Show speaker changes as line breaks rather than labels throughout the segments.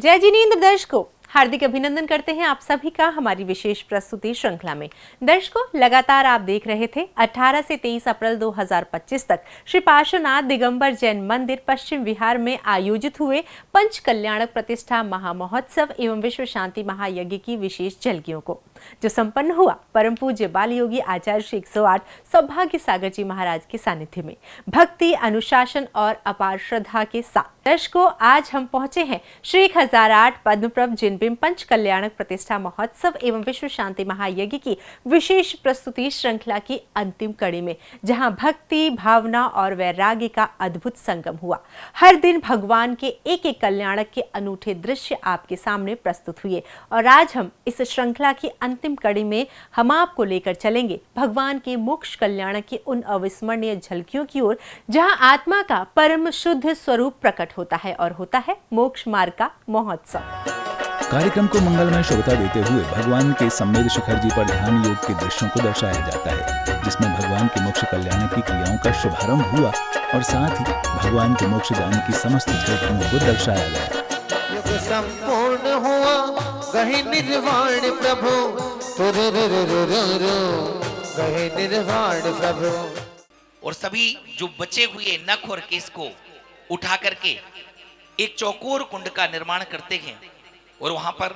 जय जिनेंद्र दर्शकों, हार्दिक अभिनंदन करते हैं आप सभी का हमारी विशेष प्रस्तुति श्रृंखला में। दर्शकों, लगातार आप देख रहे थे 18 से 23 अप्रैल 2025 तक श्री पार्श्वनाथ दिगंबर जैन मंदिर पश्चिम विहार में आयोजित हुए पंच कल्याणक प्रतिष्ठा महामहोत्सव एवं विश्व शांति महायज्ञ की विशेष झलकियों को, जो संपन्न हुआ परम पूज्य बाल योगी आचार्य श्री 108 सौभाग्य सागर जी महाराज के सानिध्य में भक्ति, अनुशासन और अपार श्रद्धा के साथ। दर्शकों, आज हम पहुंचे हैं श्री 1008 पद्मप्रभ जिनबिंब पंच कल्याणक प्रतिष्ठा महोत्सव एवं विश्व शांति महायज्ञ की विशेष प्रस्तुति श्रृंखला की अंतिम कड़ी में, जहां भक्ति, भावना और वैराग्य का अद्भुत संगम हुआ। हर दिन भगवान के एक एक कल्याणक के अनूठे दृश्य आपके सामने प्रस्तुत हुए और आज हम इस श्रृंखला की अंतिम कड़ी में हम आपको लेकर चलेंगे भगवान के मोक्ष कल्याणक की उन अविस्मरणीय झलकियों की ओर, जहां आत्मा का परम शुद्ध स्वरूप प्रकट होता है और होता है मोक्ष मार्ग का महोत्सव।
कार्यक्रम को मंगलमय शुभता देते हुए भगवान के सम्मेद शिखर जी पर ध्यान योग के दृश्यों को दर्शाया जाता है, जिसमें भगवान के मोक्ष कल्याण की क्रियाओं का शुभारंभ हुआ और साथ ही भगवान के मोक्ष दान की समस्त झलकियों को दर्शाया गया।
युग संपूर्ण हुआ गहे निर्वाण प्रभु, गहे निर्वाण प्रभु।
और सभी जो बचे हुए नख और केस को उठा करके एक चौकोर कुंड का निर्माण करते हैं और वहां पर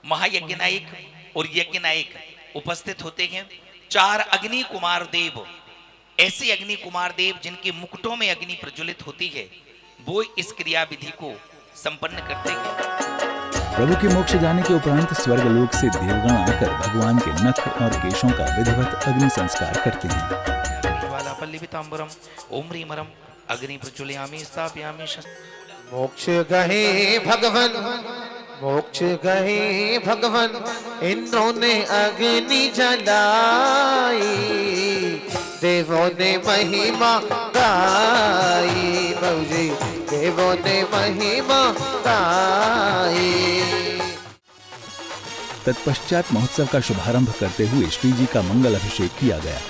महायज्ञ नायक और यज्ञ नायक उपस्थित होते हैं। 4 अग्नि कुमार देव, ऐसे अग्नि कुमार देव जिनके मुकुटों में अग्नि प्रज्वलित होती है, वो इस क्रिया विधि को संपन्न करते हैं।
प्रभु के मोक्ष जाने के उपरांत स्वर्गलोक से देवगण आकर भगवान के नख और केशों का विधिवत अग्नि संस्कार करते हैं।
ज्वालापल्लितांबरम ओम ह्रीमरम अग्नि प्रज्वलयामि स्थापयामि।
मोक्ष गहे भगवन, मोक्ष गहे भगवन, इंद्रों ने अग्नि जलाई, देवों ने महिमा गाई, बाबूजी देवों ने महिमा गाई।
तत्पश्चात महोत्सव का शुभारंभ करते हुए श्री जी का मंगल अभिषेक किया गया।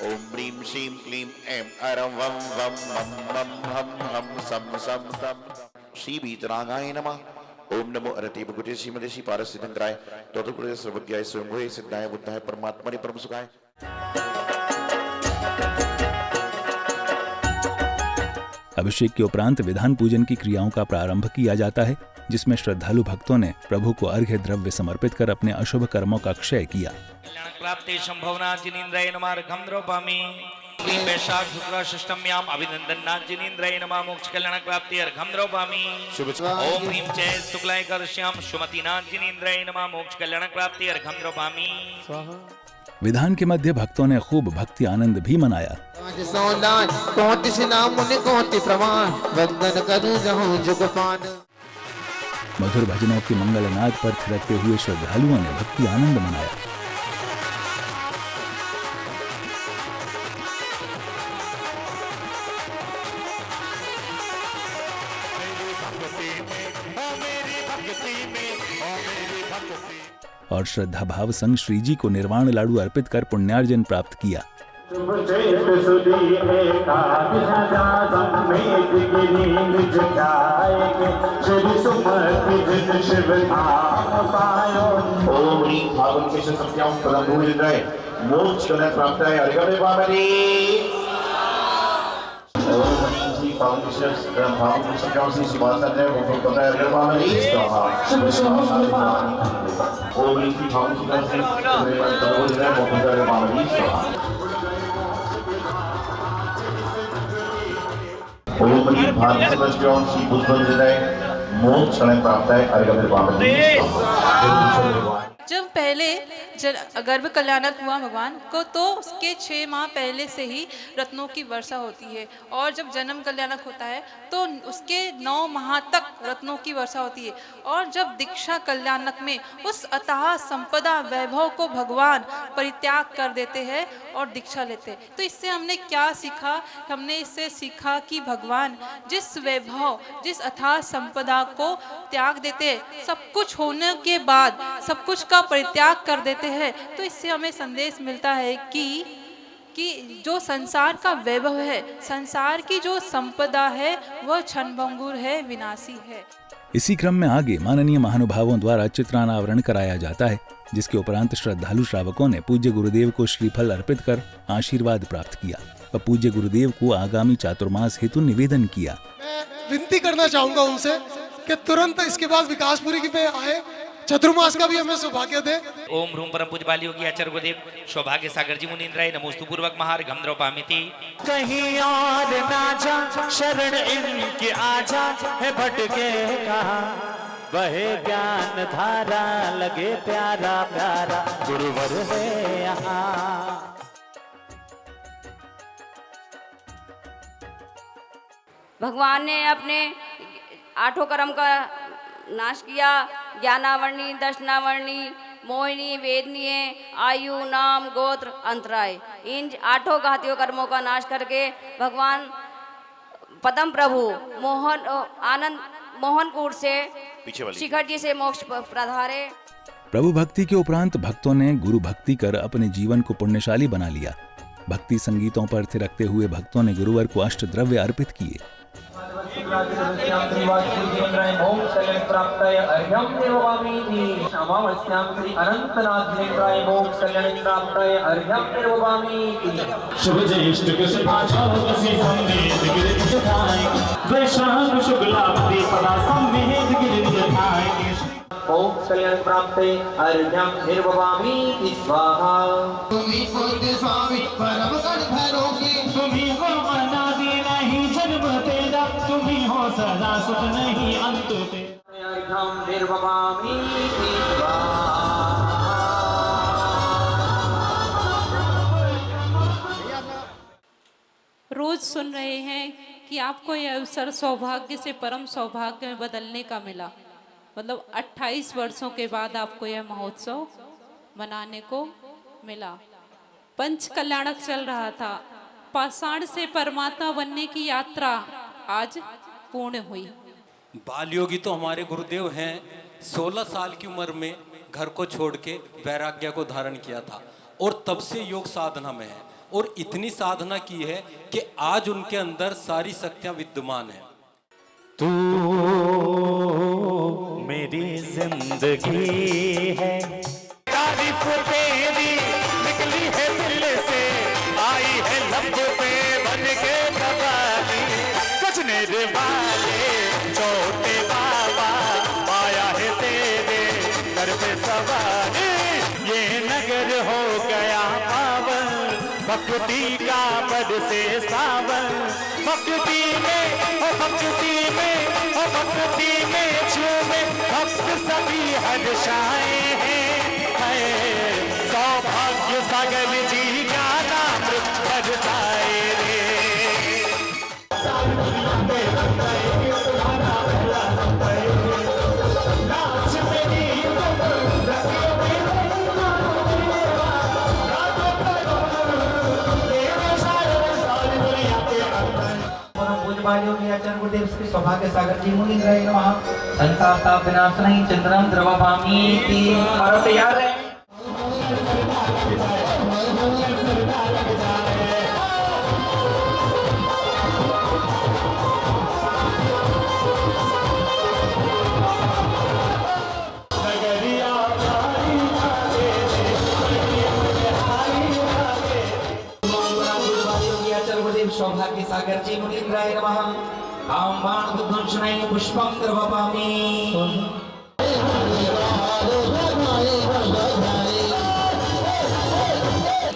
ओम ह्रीं श्रीं क्लीं ऐं अरं वं वं मं मं हं हं सं सं तं श्री वीतरागाय नमः। ओम नमो अरति भगवते श्रीमते श्री पारसिद्धंकराय तोतुकुरे सर्वज्ञाय स्वयंभुवे सिद्धाय बुद्धाय परमात्मने परम सुखाय।
अभिषेक के उपरांत विधान पूजन की क्रियाओं का प्रारंभ किया जाता है, जिसमें श्रद्धालु भक्तों ने प्रभु को अर्घ्य द्रव्य समर्पित कर अपने अशुभ कर्मों का क्षय किया।
प्राप्ते संभवना जिनेन्द्राय नमः अर्घं द्रवामि। श्री वैशाख शुक्ल षष्ठम्याम अभिनंदनाथ जिनेन्द्राय नमः मोक्ष कल्याण प्राप्ति अर्घं द्रवामि। ओम ह्रीं च शुक्लाय कर्ष्याम सुमतिनाथ जिनेन्द्राय नमः मोक्ष कल्याण प्राप्ति अर्घं द्रवामि।
विधान के मध्य भक्तों ने खूब भक्ति आनंद भी मनाया। मधुर भजनों के मंगलनाद पर थिरकते हुए श्रद्धालुओं ने भक्ति आनंद मनाया। और श्रद्धा भाव संग श्री जी को निर्वाण लाडू अर्पित कर पुण्यार्जन प्राप्त किया।
ओम ह्रीं भागवत केशव सत्यां पदं भूमिन्द्राय मोक्ष कल्याण प्राप्ताय अर्घं द्रवामि। ओम ह्रीं श्री भागवत सत्यां श्री शिवाचार्य मोक्ष कल्याण अर्घं द्रवामि स्वाहा। ओम ह्रीं श्री भागवत श्री पदं भूमिन्द्राय मोक्ष कल्याण द्रवामि स्वाहा। ओम ह्रीं भागवत श्री बुद्धवंदनाय मोक्ष कल्याण प्राप्ताय अर्घं द्रवामि स्वाहा।
जब पहले गर्भ कल्याणक हुआ भगवान को, तो उसके 6 माह पहले से ही रत्नों की वर्षा होती है, और जब जन्म कल्याणक होता है तो उसके 9 माह तक रत्नों की वर्षा होती है, और जब दीक्षा कल्याणक में उस अथाह संपदा वैभव को भगवान परित्याग कर देते हैं और दीक्षा लेते हैं। तो इससे हमने क्या सीखा? हमने इससे सीखा कि भगवान जिस वैभव, जिस अथाह संपदा को त्याग देते हैं, सब कुछ होने के बाद सब कुछ का परित्याग कर देते हैं, तो इससे हमें संदेश मिलता है कि जो संसार का वैभव है, संसार की जो संपदा है, वह क्षणभंगुर है, विनाशी है।
इसी क्रम में आगे माननीय महानुभावों द्वारा चित्रानावरण कराया जाता है, जिसके उपरांत श्रद्धालु श्रावकों ने पूज्य गुरुदेव को श्रीफल अर्पित कर आशीर्वाद प्राप्त किया व पूज्य गुरुदेव को आगामी चातुर्मास हेतु निवेदन किया।
मैं विनती करना चाहूंगा उनसे कि तुरंत इसके बाद विकासपुरी पे आए, चतुर्मास का भी हमें सौभाग्य दे।
ओम ह्रूम परम पूज्य बाल योगी आचार्य गुरुदेव सौभाग्य सागर जी मुनीन्द्राय नमोस्तु पूर्वक महार गंधर्वपामिति।
कहीं और ना जा शरण इनकी आजा है भटके कहाँ, वहे ज्ञान धारा लगे प्यारा प्यारा गुरुवर है यहाँ।
भगवान ने अपने आठों कर्म का नाश किया। ज्ञानावर्णी, दर्शनावर्णी, मोहिनी, वेदनीय, आयु, नाम, गोत्र, अंतराय, इन आठों घातियों कर्मों का नाश करके भगवान पदम प्रभु मोहनपुर से शिखर जी से मोक्ष प्रधारे।
प्रभु भक्ति के उपरांत भक्तों ने गुरु भक्ति कर अपने जीवन को पुण्यशाली बना लिया। भक्ति संगीतों पर थिरकते हुए भक्तों ने गुरुवर को अष्टद्रव्य अर्पित किए।
ओम कल्याण प्राप्त अर्घ्यम निर्ववामी स्वाहा। तुम्ही पूज्य स्वामी परम गण भरोगे, तुम्ही हो अनादि नहीं जन्म तेरा, तुम्ही हो सदा सुख नहीं अंत तेरा। अर्घ्यम निर्ववामी स्वाहा।
रोज सुन रहे हैं कि आपको यह अवसर सौभाग्य से परम सौभाग्य में बदलने का मिला। मतलब 28 वर्षों के बाद आपको यह महोत्सव मनाने को मिला। पंच कल्याणक चल रहा था, पाषाण से परमात्मा बनने की यात्रा आज पूर्ण हुई।
बाल योगी तो हमारे गुरुदेव हैं। 16 साल की उम्र में घर को छोड़ के वैराग्य को धारण किया था और तब से योग साधना में है और इतनी साधना की है कि आज उनके अंदर सारी शक्तियां विद्यमान है।
तू मेरी जिंदगी है, तारीफ तेरी निकली है दिल से, आई है लब पे बन के कवाली। कचने वाले छोटे बाबा आया है तेरे घर पे सवारी। ये नगर हो गया पावन, भक्ति का बद से सावन। भक्ति में भक्ति में झूमे भक्त सभी हर्षाए हैं। सौभाग्य सागर जी का नाम बरसाए रे।
आचार्य गुरुदेव श्री सौभाग्य सागर जी मुनीन्द्राय नमः। संताप ताप विनाशनाय चंद्रम द्रवपामी। और तैयार है। सौभाग्य सागर जी मुनीन्द्राय नमः। आम बाण विध्वंसनाय पुष्पम द्रवपामी।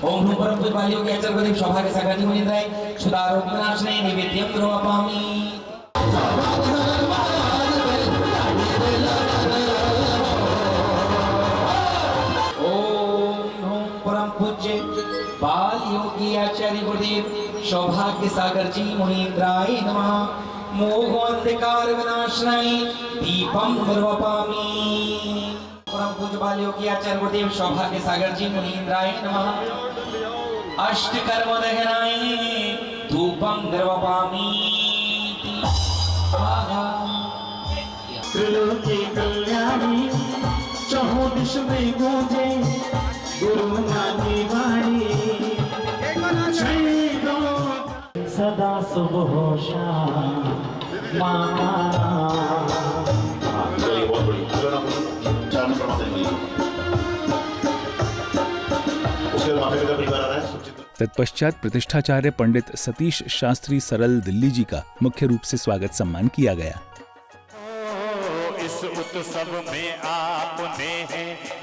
ओम नमो परम पूज्य बाल योगी आचार्य गुरुदेव सौभाग्य सागर जी मुनीन्द्राय क्षुधारोग विनाशनाय नैवेद्यम द्रवपामी। बाल योगी आचार्य गुरुदेव सौभाग्य सागर जी मुनीन्द्राय नमः। मोह अंधकार विनाशनाय दीपम द्रवपामी। परम पूज्य बाल योगी आचार्य गुरुदेव सौभाग्य सागर जी मुनीन्द्राय नमः। अष्ट कर्म दहनाय धूपम द्रवपामी। त्रिलोकी कल्याणी चहुँ दिश में गूंजे गुरु नानी वाणी। सदा सुबह शाम मामा
अगर हम चार नंबर माता जी उसके बाद माता पिता परिवार आ रहा है।
तत्पश्चात प्रतिष्ठाचार्य पंडित सतीश शास्त्री सरल दिल्ली जी का मुख्य रूप से स्वागत सम्मान किया गया।
इस उत्सव में आपने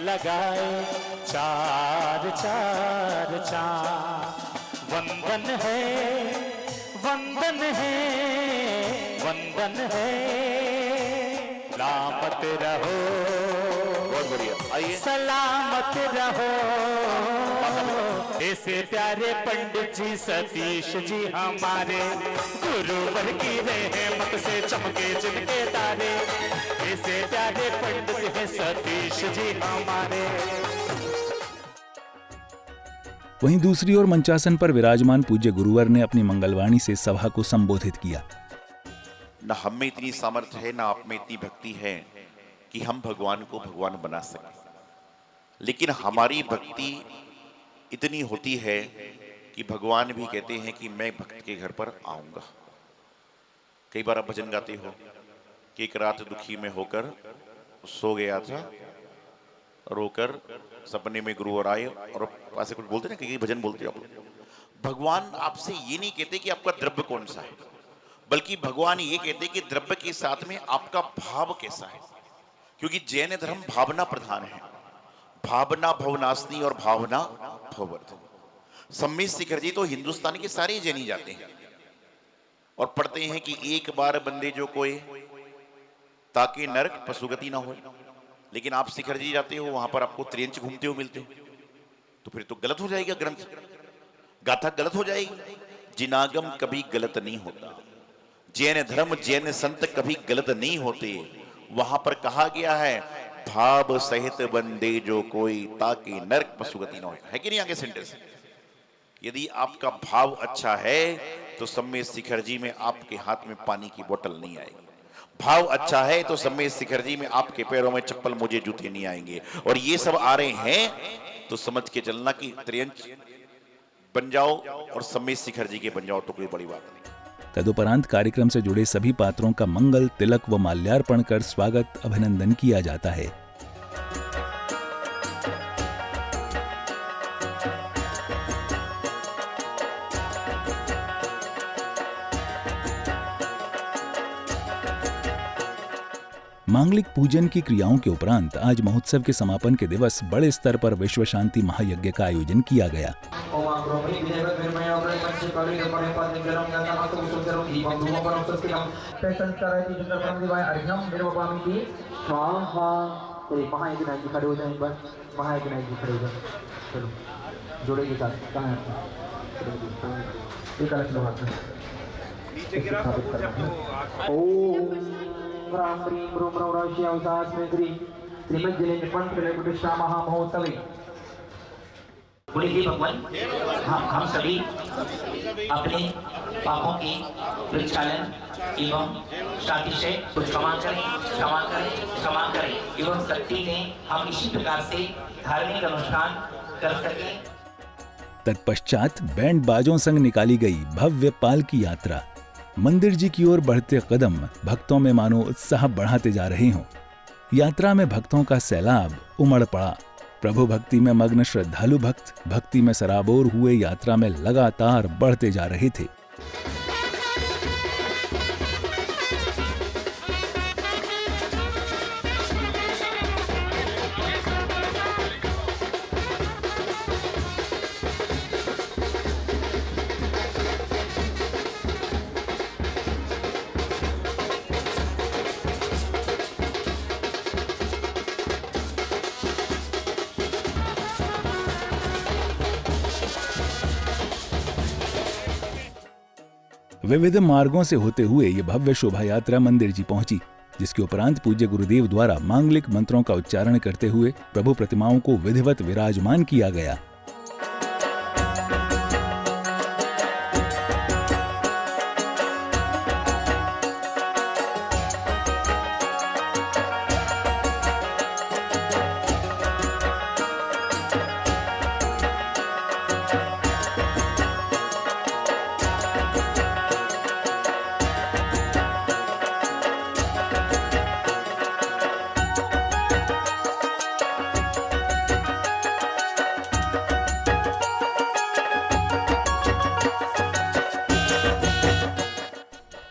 लगाए चार चार चांद, वंदन है वंदन है वंदन है, सलामत रहो,
बहुत बढ़िया, आइए
सलामत रहो ऐसे प्यारे पंडित जी सतीश जी हमारे, गुरुवर की रहमत से चमके जिनके तारे, ऐसे प्यारे पंडित हैं सतीश जी हमारे।
वहीं दूसरी ओर मंचासन पर विराजमान पूज्य गुरुवर ने अपनी मंगलवाणी से सभा को संबोधित किया।
न हम में इतनी सामर्थ्य है, न आप में इतनी भक्ति है कि हम भगवान को भगवान बना सकें, लेकिन हमारी भक्ति इतनी होती है कि भगवान भी कहते हैं कि मैं भक्त के घर पर आऊंगा। कई बार आप भजन गाते हो कि एक रात दुखी में होकर सो गया था, रोकर सपने में गुरुवर आए, और ऐसे कुछ बोलते ना, कई भजन बोलते आप। भगवान आपसे ये नहीं कहते कि आपका द्रव्य कौन सा है, बल्कि भगवान ये कहते कि द्रव्य के साथ में आपका भाव कैसा है, क्योंकि जैन धर्म भावना प्रधान है। भावना भवनास्ति और भावना भववर्धन। सम्मित शिखर जी तो हिंदुस्तान के सारे जैनी जाते हैं और पढ़ते हैं कि एक बार बंदे जो कोई ताकि नरक पशुगति ना हो, लेकिन आप शिखर जी जाते हो, वहां पर आपको त्रियंच घूमते हुए मिलते हो, तो फिर तो गलत हो जाएगा, ग्रंथ गाथा गलत हो जाएगी। जिनागम कभी गलत नहीं होता, जैन धर्म जैन संत कभी गलत नहीं होते। वहां पर कहा गया है भाव सहित बंदे जो कोई ताकि नरक पशुगति ना हो, है कि नहीं आगे सेंटेंस। यदि आपका भाव अच्छा है तो सम्मेद शिखर जी में आपके हाथ में पानी की बोतल नहीं आएगी। भाव अच्छा है तो सम्मेद शिखर जी में आपके पैरों में चप्पल मोजे जूते नहीं आएंगे। और ये सब आ रहे हैं तो समझ के चलना कि त्रियंच बन जाओ और सम्मेद शिखर जी के बन जाओ तो कोई बड़ी बात नहीं।
तदुपरांत कार्यक्रम से जुड़े सभी पात्रों का मंगल तिलक व माल्यार्पण कर स्वागत अभिनंदन किया जाता है। मांगलिक पूजन की क्रियाओं के उपरांत आज महोत्सव के समापन के दिवस बड़े स्तर पर विश्व शांति महायज्ञ का आयोजन किया गया।
राम रीम रोम राशिया उदास में श्री श्रीमद जिले में पंच प्रतिष्ठा महामहोत्सव।
बोलिए भगवान, हम सभी अपने पापों के प्रक्षालन एवं शांति से क्षमा करें क्षमा करें क्षमा करें एवं शक्ति ने हम इसी प्रकार से धार्मिक अनुष्ठान कर सकें।
तत्पश्चात बैंड बाजों संग निकाली गई भव्य पालकी यात्रा। मंदिर जी की ओर बढ़ते कदम भक्तों में मानो उत्साह बढ़ाते जा रहे हों। यात्रा में भक्तों का सैलाब उमड़ पड़ा। प्रभु भक्ति में मग्न श्रद्धालु भक्त भक्ति में सराबोर हुए यात्रा में लगातार बढ़ते जा रहे थे। विविध मार्गों से होते हुए ये भव्य शोभा यात्रा मंदिर जी पहुंची, जिसके उपरांत पूज्य गुरुदेव द्वारा मांगलिक मंत्रों का उच्चारण करते हुए प्रभु प्रतिमाओं को विधिवत विराजमान किया गया।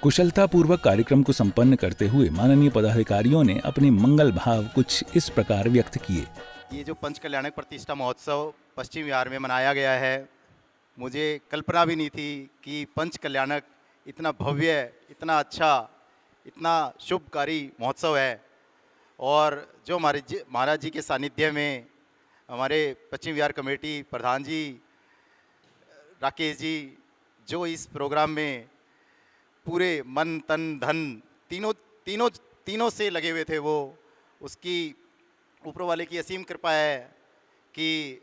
कुशलता पूर्वक कार्यक्रम को संपन्न करते हुए माननीय पदाधिकारियों ने अपने मंगल भाव कुछ इस प्रकार व्यक्त किए।
ये जो पंच कल्याणक प्रतिष्ठा महोत्सव पश्चिम बिहार में मनाया गया है, मुझे कल्पना भी नहीं थी कि पंच कल्याणक इतना भव्य, इतना अच्छा, इतना शुभकारी महोत्सव है। और जो महाराज जी के सानिध्य में हमारे पश्चिम बिहार कमेटी प्रधान जी राकेश जी जो इस प्रोग्राम में पूरे मन तन धन तीनों से लगे हुए थे, वो उसकी ऊपर वाले की असीम कृपा है कि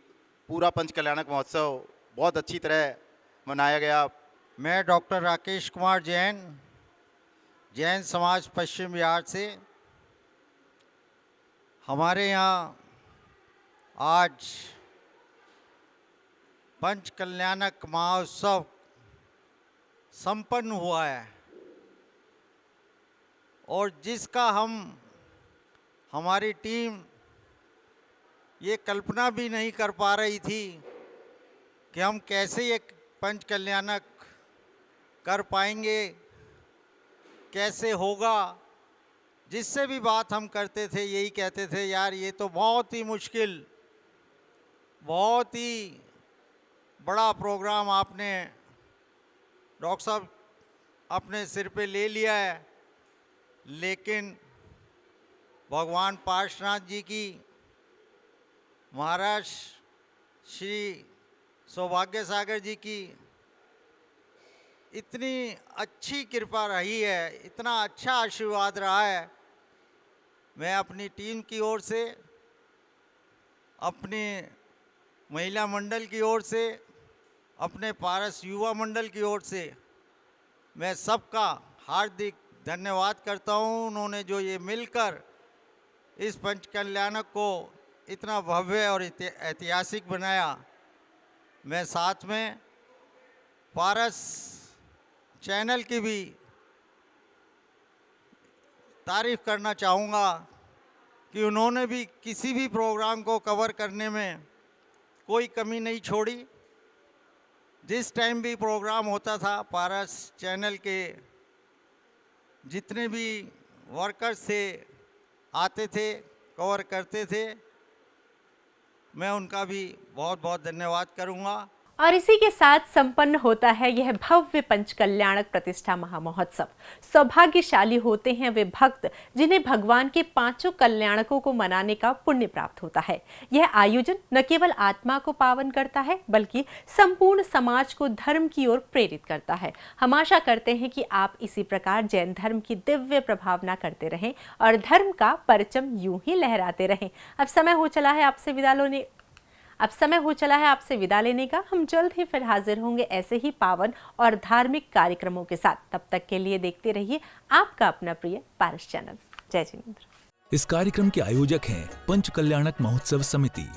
पूरा पंच कल्याणक महोत्सव बहुत अच्छी तरह मनाया गया।
मैं डॉक्टर राकेश कुमार जैन समाज पश्चिम बिहार से। हमारे यहाँ आज पंच कल्याणक महोत्सव संपन्न हुआ है और जिसका हमारी टीम ये कल्पना भी नहीं कर पा रही थी कि हम कैसे ये पंच कल्याणक कर पाएंगे, कैसे होगा। जिससे भी बात हम करते थे यही कहते थे, यार ये तो बहुत ही मुश्किल, बहुत ही बड़ा प्रोग्राम आपने डॉक्टर साहब अपने सिर पे ले लिया है। लेकिन भगवान पार्श्वनाथ जी की, महाराज श्री सौभाग्य सागर जी की इतनी अच्छी कृपा रही है, इतना अच्छा आशीर्वाद रहा है। मैं अपनी टीम की ओर से, अपने महिला मंडल की ओर से, अपने पारस युवा मंडल की ओर से मैं सबका हार्दिक धन्यवाद करता हूँ। उन्होंने जो ये मिलकर इस पंच कल्याणक को इतना भव्य और ऐतिहासिक बनाया। मैं साथ में पारस चैनल की भी तारीफ करना चाहूँगा कि उन्होंने भी किसी भी प्रोग्राम को कवर करने में कोई कमी नहीं छोड़ी। जिस टाइम भी प्रोग्राम होता था, पारस चैनल के जितने भी वर्कर्स थे आते थे, कवर करते थे। मैं उनका भी बहुत बहुत धन्यवाद करूँगा।
और इसी के साथ संपन्न होता है यह भव्य पंच कल्याणक प्रतिष्ठा महामहोत्सव। सौभाग्यशाली होते हैं वे भक्त जिन्हें भगवान के पांचों कल्याणकों को मनाने का पुण्य प्राप्त होता है। यह आयोजन न केवल आत्मा को पावन करता है बल्कि संपूर्ण समाज को धर्म की ओर प्रेरित करता है। हम आशा करते हैं कि आप इसी प्रकार जैन धर्म की दिव्य प्रभावना करते रहें और धर्म का परचम यूं ही लहराते रहें। अब समय हो चला है आपसे विदा लेने का। हम जल्द ही फिर हाजिर होंगे ऐसे ही पावन और धार्मिक कार्यक्रमों के साथ। तब तक के लिए देखते रहिए आपका अपना प्रिय पारस चैनल। जय जिनेंद्र।
इस कार्यक्रम के आयोजक हैं पंच कल्याणक महोत्सव समिति।